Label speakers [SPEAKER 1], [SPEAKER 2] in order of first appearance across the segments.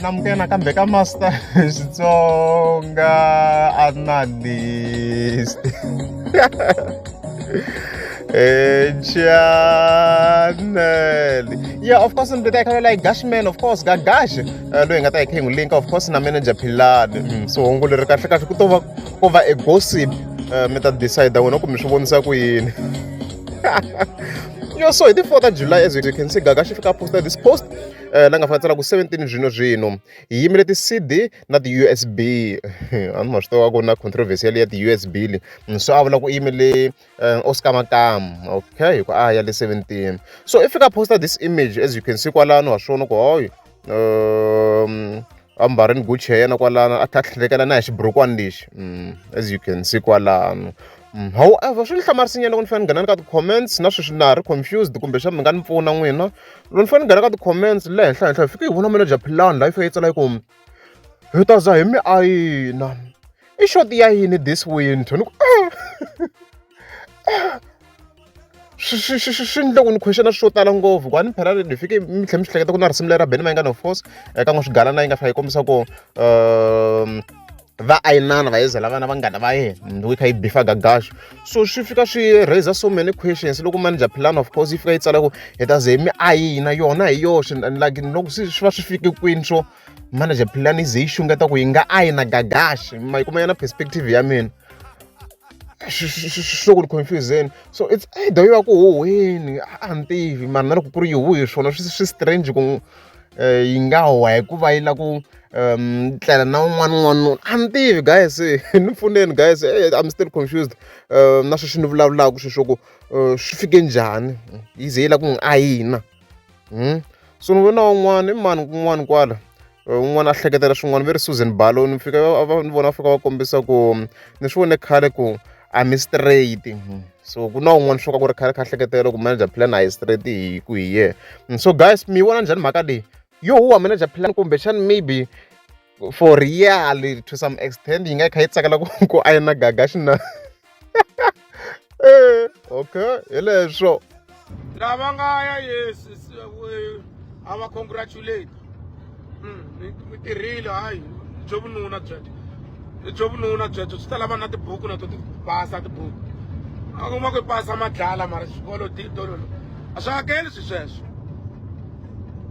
[SPEAKER 1] Namukela kambe ka Master Xitsonga analyst. Channel. Yeah, of course, and the like Gashman, of course, Gash. Doing a taking link, of course, na manager Pilad. So, I'm going to cover a gossip. Meta decide that we're not going to show queen. Yo, so the 4th of July, as you can see, Gaga Shifika posted this post. Nanga fatala ku 17 Jino. Yimile CD na the USB. I'm not sure gonna controversial at the USB. So I will email Oscar Makam. Okay, ya le 17. So if you posted this image, as you can see, kwalano washono ko ambarin Gucci na kwalana atahlekela na xibrukwana lexi. As you can see kwalano. However, swi hlamarisinyana loko ni fanele nghena ka ti-comments na sweswi na ha ri confused kumbe xa mi nga ni pfuna n'wina loko ni fanele nghena ka ti-comments le henhla hi fike hi vona manager plan la yi fike yi tsala yi ku hi ta za hi mi ayina i shoti ya yini this winter ni ku swi ndle ku ni questiona swo tala ngopfu ku a ni phela ni fike mi tlhe mi swi hleketa ku na risimu leri ra Benny Mayengani of force ka n'waswigalana yi nga fika yi kombisa ku va ayinana va yizela vana vanghana va yena loko yi kha yi bifa Gagasho so swi fika swi raise so many questions loko manager plan of course yi fika yi tsala ku hi ta ze mi ayina yona hi yoxe like loko swi va swi fike kwini swo manager plan yi ze yi xungeta ku yi nga ayina Gagasho ma yi kuma yena perspective ya mina swo ku ni confuseni so it's either yi va ku huhweni a ni tivi mara na loko ku ri yi huhi swona swi strange ku yi nga wa hikuva yi la ku tlela na un'wana a ni tivi guys ni pfuneni guys I'm still confused na sweswi ni vulavulaka sweswo ku swi fike njhani yi ze yi la ku n'wi ayina so ni vona un'wana i mani kun'wana kwala un'wana a hleketela swin'wana ve ri Susan Balo ni fika ni vona va fika va kombisa ku ni swi vone khale ku I'm straight so ku na un'wana swo ka ku ri khale kha hleketela ku manager plan a hi straight hi ku hi ye so guys mi vona njhani mhaka leyi yo huwa manager plan kumbexani maybe for real to some extent yi nga kha yi tsakela ku ayina Gagasho na okay hi leswo
[SPEAKER 2] lava nga ya yes ava congratulate mi tirhile hayi byo vununa byebyo swi ta lava na tibuku na to ti pasa tibuku a kuma ku pasa madlala mara xikolo tolo a swi hakeli sweswo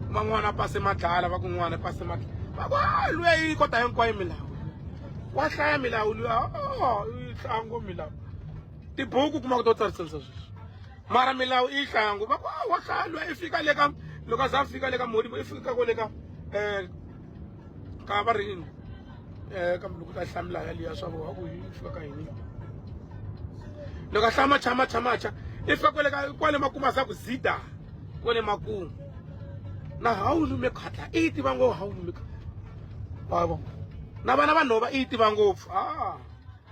[SPEAKER 2] man'wana a pase madlala va kun'wana pase madlala va ku luya yi kota hinkwayo milawu wa hlaya milawu luya yi ntlangu milawu tibuku kuma ku to tsarisisa sweswo mara milawu i ntlangu va ku wa hlaya luya i fika le ka loko a za a fika le ka modi i fika ko le ka va rini kambe loko ta hlaya milawu yaliya swa vo wa ku yi fika ka yini loko a hlaya macha i fika kwale makumu a za ku zida kwale makumu na hawulu mekhatla i tiva ngopfu hawulu mekhatla wabo na vana va nhova i tiva ngopfu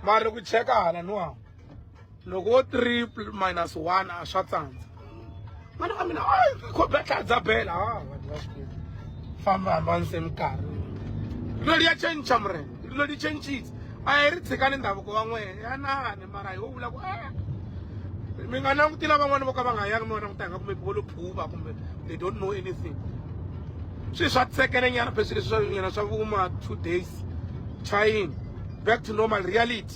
[SPEAKER 2] mara loko cheka hala niwa loko wo 3 minus 1 a swa tsandza mana ka mina khobetla dzabela vanhu va swi famba ni se minkarhi loli ya change mre loli changes a hi ri tshikani ndhavuko wa n'wena ya nani mara hi wo vula ku mi nga langutila van'wana vo ka va nga yangi mi vona ku ta nga kumbe vo lo phuva kumbe they don't know anything swi swa tsekelenyana pheswi leswi swa nyana swa vuma 2 days trying back to normal reality